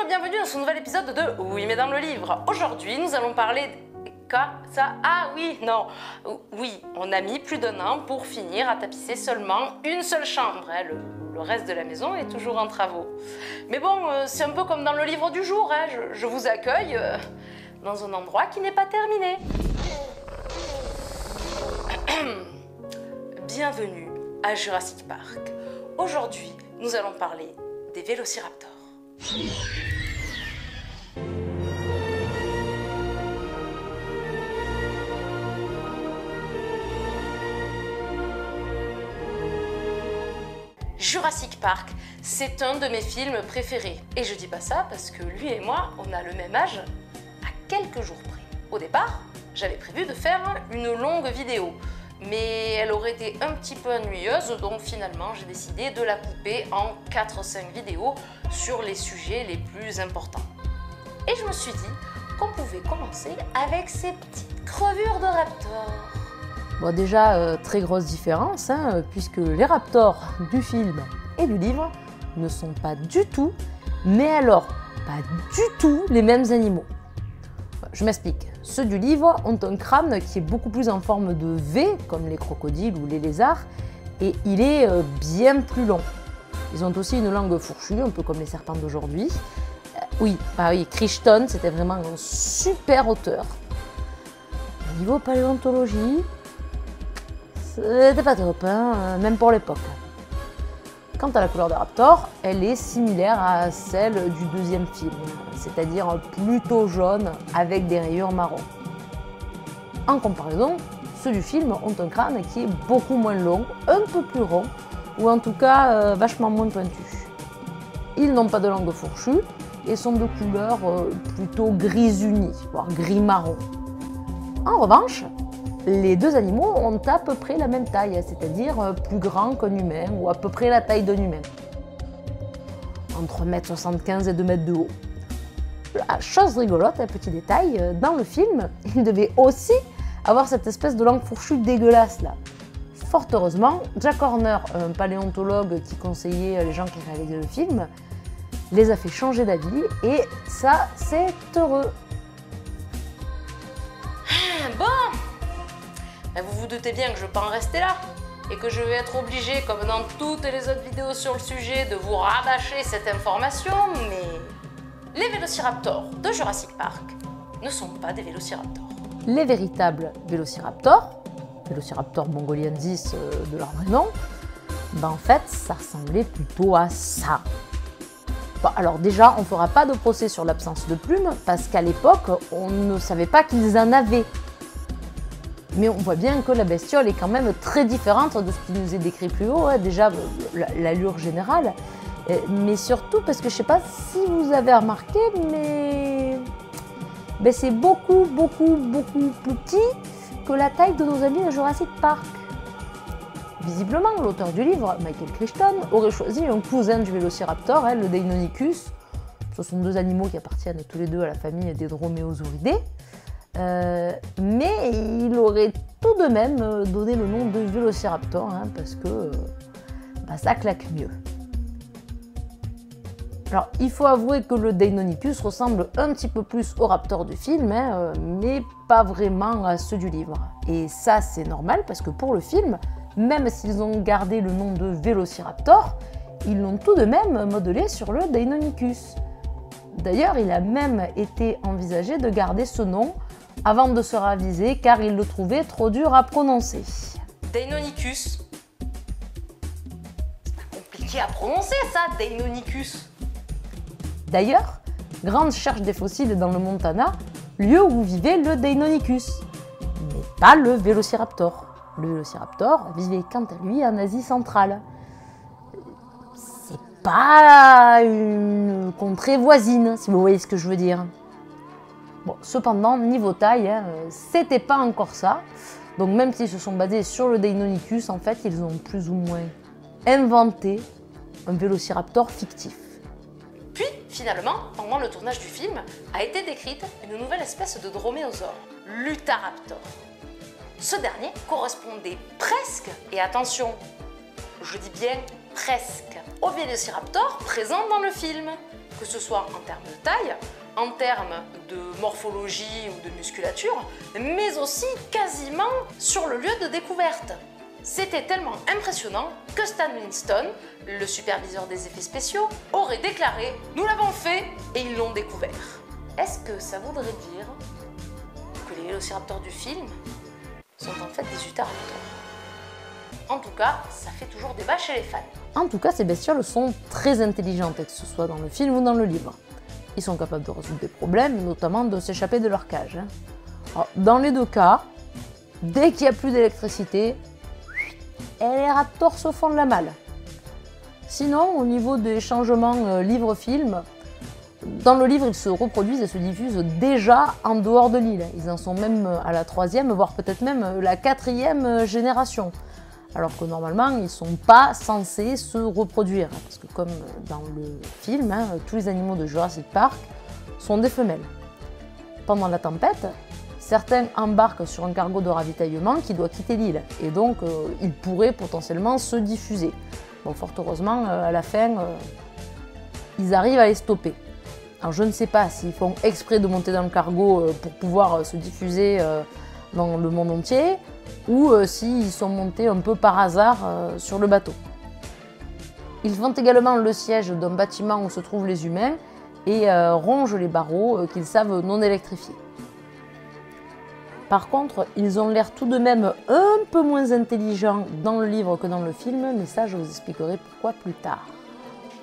bienvenue dans ce nouvel épisode de Oui mais dans le livre. Aujourd'hui nous allons parler oui, on a mis plus d'1 an pour finir à tapisser seulement une seule chambre. Le reste de la maison est toujours en travaux. Mais bon, c'est un peu comme dans le livre du jour, je vous accueille dans un endroit qui n'est pas terminé. Bienvenue à Jurassic Park. Aujourd'hui, nous allons parler des vélociraptors. Jurassic Park, c'est un de mes films préférés. Et je dis pas ça parce que lui et moi, on a le même âge à quelques jours près. Au départ, j'avais prévu de faire une longue vidéo, mais elle aurait été un petit peu ennuyeuse, donc finalement j'ai décidé de la couper en 4-5 vidéos sur les sujets les plus importants. Et je me suis dit qu'on pouvait commencer avec ces petites crevures de raptors. Bon, déjà, très grosse différence, puisque les raptors du film et du livre ne sont pas du tout, mais alors pas du tout les mêmes animaux. Je m'explique. Ceux du livre ont un crâne qui est beaucoup plus en forme de V, comme les crocodiles ou les lézards, et il est bien plus long. Ils ont aussi une langue fourchue, un peu comme les serpents d'aujourd'hui. Oui, Crichton, c'était vraiment un super auteur. Au niveau paléontologie, c'était pas top, même pour l'époque. Quant à la couleur des raptors, elle est similaire à celle du deuxième film, c'est-à-dire plutôt jaune avec des rayures marron. En comparaison, ceux du film ont un crâne qui est beaucoup moins long, un peu plus rond, ou en tout cas vachement moins pointu. Ils n'ont pas de langue fourchue et sont de couleur plutôt gris uni, voire gris-marron. En revanche, les deux animaux ont à peu près la même taille, c'est-à-dire plus grand qu'un humain, ou à peu près la taille d'un humain. Entre 1,75 m et 2 m de haut. La chose rigolote, un petit détail, dans le film, il devait aussi avoir cette espèce de langue fourchue dégueulasse là. Fort heureusement, Jack Horner, un paléontologue qui conseillait les gens qui réalisaient le film, les a fait changer d'avis et ça, c'est heureux. Bon, vous vous doutez bien que je ne vais pas en rester là et que je vais être obligée, comme dans toutes les autres vidéos sur le sujet, de vous rabâcher cette information, mais les vélociraptors de Jurassic Park ne sont pas des vélociraptors. Les véritables vélociraptors, Vélociraptor mongoliensis de leur vrai nom, en fait, ça ressemblait plutôt à ça. Bon, alors déjà, on ne fera pas de procès sur l'absence de plumes, parce qu'à l'époque, on ne savait pas qu'ils en avaient. Mais on voit bien que la bestiole est quand même très différente de ce qui nous est décrit plus haut, déjà l'allure générale, mais surtout parce que je ne sais pas si vous avez remarqué, mais c'est beaucoup plus petit que la taille de nos amis de Jurassic Park. Visiblement, l'auteur du livre, Michael Crichton, aurait choisi un cousin du vélociraptor, le Deinonychus. Ce sont deux animaux qui appartiennent tous les deux à la famille des Dromaeosauridae. Mais il aurait tout de même donné le nom de vélociraptor, parce que ça claque mieux. Alors, il faut avouer que le Deinonychus ressemble un petit peu plus au raptor du film, mais pas vraiment à ceux du livre. Et ça, c'est normal, parce que pour le film, même s'ils ont gardé le nom de vélociraptor, ils l'ont tout de même modelé sur le Deinonychus. D'ailleurs, il a même été envisagé de garder ce nom avant de se raviser, car il le trouvait trop dur à prononcer. Deinonychus. C'est pas compliqué à prononcer ça, Deinonychus. D'ailleurs, Grant cherche des fossiles dans le Montana, lieu où vivait le Deinonychus, mais pas le vélociraptor. Le vélociraptor vivait quant à lui en Asie centrale. C'est pas une contrée voisine, si vous voyez ce que je veux dire. Bon, cependant, niveau taille, c'était pas encore ça. Donc même s'ils se sont basés sur le Deinonychus, en fait, ils ont plus ou moins inventé un vélociraptor fictif. Puis, finalement, pendant le tournage du film, a été décrite une nouvelle espèce de droméosaure, l'Utahraptor. Ce dernier correspondait presque, et attention, je dis bien presque aux vélociraptors présents dans le film, que ce soit en termes de taille, en termes de morphologie ou de musculature, mais aussi quasiment sur le lieu de découverte. C'était tellement impressionnant que Stan Winston, le superviseur des effets spéciaux, aurait déclaré « Nous l'avons fait et ils l'ont découvert ». Est-ce que ça voudrait dire que les vélociraptors du film sont en fait des utahraptors? En tout cas, ça fait toujours débat chez les fans. En tout cas, ces bestioles sont très intelligentes, que ce soit dans le film ou dans le livre. Ils sont capables de résoudre des problèmes, notamment de s'échapper de leur cage. Alors, dans les deux cas, dès qu'il n'y a plus d'électricité, les raptors se font de la malle. Sinon, au niveau des changements livre-film, dans le livre, ils se reproduisent et se diffusent déjà en dehors de l'île. Ils en sont même à la 3e, voire peut-être même la 4e génération. Alors que normalement, ils ne sont pas censés se reproduire. Parce que comme dans le film, tous les animaux de Jurassic Park sont des femelles. Pendant la tempête, certains embarquent sur un cargo de ravitaillement qui doit quitter l'île. Et donc, ils pourraient potentiellement se diffuser. Bon, fort heureusement, à la fin, ils arrivent à les stopper. Alors je ne sais pas s'ils font exprès de monter dans le cargo pour pouvoir se diffuser dans le monde entier, ou s'ils sont montés un peu par hasard sur le bateau. Ils font également le siège d'un bâtiment où se trouvent les humains et rongent les barreaux qu'ils savent non électrifiés. Par contre, ils ont l'air tout de même un peu moins intelligents dans le livre que dans le film, mais ça je vous expliquerai pourquoi plus tard.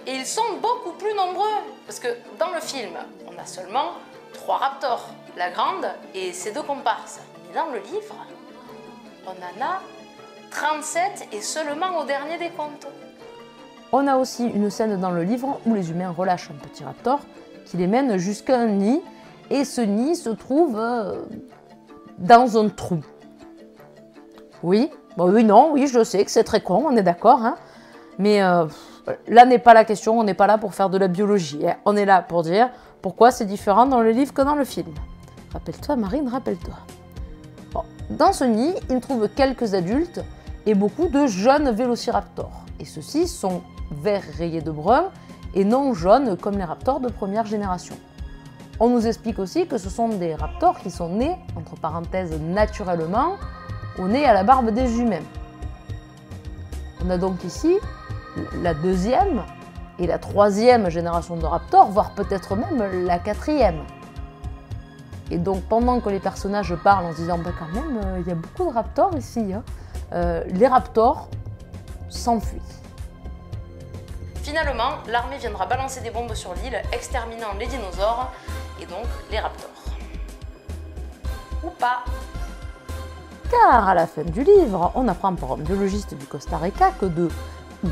Et ils sont beaucoup plus nombreux, parce que dans le film, on a seulement 3 raptors, la grande et ses 2 comparses. Mais dans le livre, on en a 37 et seulement au dernier des comptes. On a aussi une scène dans le livre où les humains relâchent un petit raptor qui les mène jusqu'à un nid, et ce nid se trouve dans un trou. Oui, bon, oui, non, oui, je sais que c'est très con, on est d'accord, hein, mais là n'est pas la question, on n'est pas là pour faire de la biologie, hein. On est là pour dire pourquoi c'est différent dans le livre que dans le film. Rappelle-toi, Marine, rappelle-toi. Bon, dans ce nid, ils trouvent quelques adultes et beaucoup de jeunes vélociraptors. Et ceux-ci sont verts rayés de brun et non jaunes comme les raptors de première génération. On nous explique aussi que ce sont des raptors qui sont nés, entre parenthèses, naturellement, au nez à la barbe des humains. On a donc ici la 2e et la 3e génération de raptors, voire peut-être même la 4e. Et donc pendant que les personnages parlent en se disant bah, quand même, il y a beaucoup de raptors ici, hein, les raptors s'enfuient. Finalement, l'armée viendra balancer des bombes sur l'île, exterminant les dinosaures et donc les raptors. Ou pas. Car à la fin du livre, on apprend par un biologiste du Costa Rica que de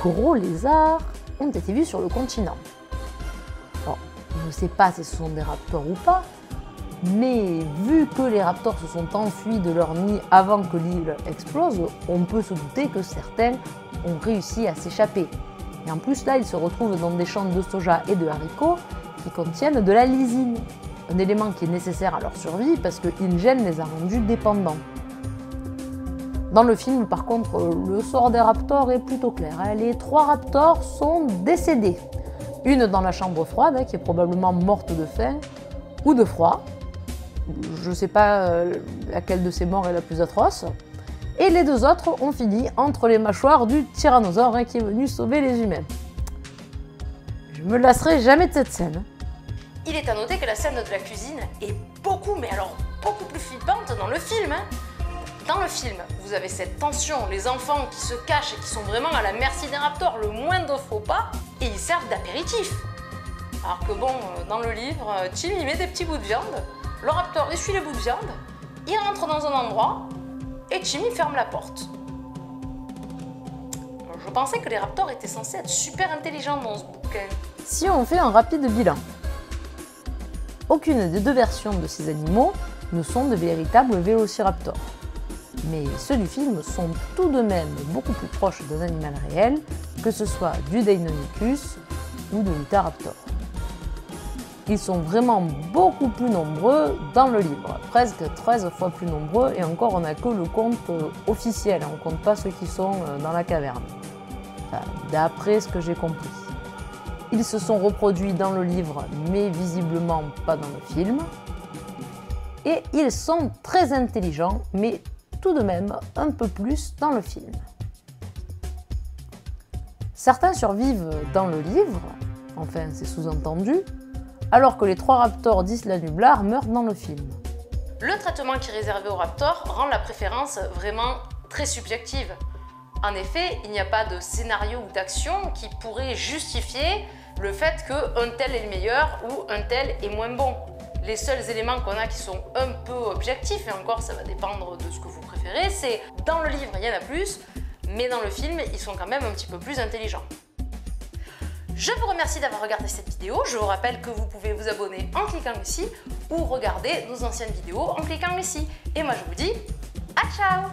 gros lézards ont été vus sur le continent. Bon, on ne sait pas si ce sont des raptors ou pas, mais vu que les raptors se sont enfuis de leur nid avant que l'île explose, on peut se douter que certains ont réussi à s'échapper. Et en plus là, ils se retrouvent dans des champs de soja et de haricots qui contiennent de la lysine, un élément qui est nécessaire à leur survie parce que InGen les a rendus dépendants. Dans le film, par contre, le sort des raptors est plutôt clair. Les 3 raptors sont décédés. Une dans la chambre froide, qui est probablement morte de faim ou de froid. Je ne sais pas laquelle de ces morts est la plus atroce. Et les 2 autres ont fini entre les mâchoires du tyrannosaure qui est venu sauver les humains. Je me lasserai jamais de cette scène. Il est à noter que la scène de la cuisine est beaucoup, mais alors beaucoup plus flippante dans le film. Dans le film, vous avez cette tension, les enfants qui se cachent et qui sont vraiment à la merci des raptors, le moindre faux pas, et ils servent d'apéritif. Alors que bon, dans le livre, Tim il met des petits bouts de viande, le raptor essuie les bouts de viande, il rentre dans un endroit, et Tim il ferme la porte. Je pensais que les raptors étaient censés être super intelligents dans ce bouquin. Si on fait un rapide bilan, aucune des 2 versions de ces animaux ne sont de véritables vélociraptors. Mais ceux du film sont tout de même beaucoup plus proches d'un animal réel, que ce soit du Deinonychus ou de l'Utahraptor. Ils sont vraiment beaucoup plus nombreux dans le livre, presque 13 fois plus nombreux, et encore on n'a que le compte officiel, on ne compte pas ceux qui sont dans la caverne. Enfin, d'après ce que j'ai compris. Ils se sont reproduits dans le livre, mais visiblement pas dans le film. Et ils sont très intelligents, mais tout de même un peu plus dans le film. Certains survivent dans le livre, enfin c'est sous-entendu, alors que les 3 raptors d'Isla Nublar meurent dans le film. Le traitement qui est réservé aux raptors rend la préférence vraiment très subjective. En effet, il n'y a pas de scénario ou d'action qui pourrait justifier le fait qu'un tel est le meilleur ou un tel est moins bon. Les seuls éléments qu'on a qui sont un peu objectifs, et encore ça va dépendre de ce que vous préférez, c'est dans le livre il y en a plus, mais dans le film ils sont quand même un petit peu plus intelligents. Je vous remercie d'avoir regardé cette vidéo, je vous rappelle que vous pouvez vous abonner en cliquant ici ou regarder nos anciennes vidéos en cliquant ici. Et moi je vous dis à ciao.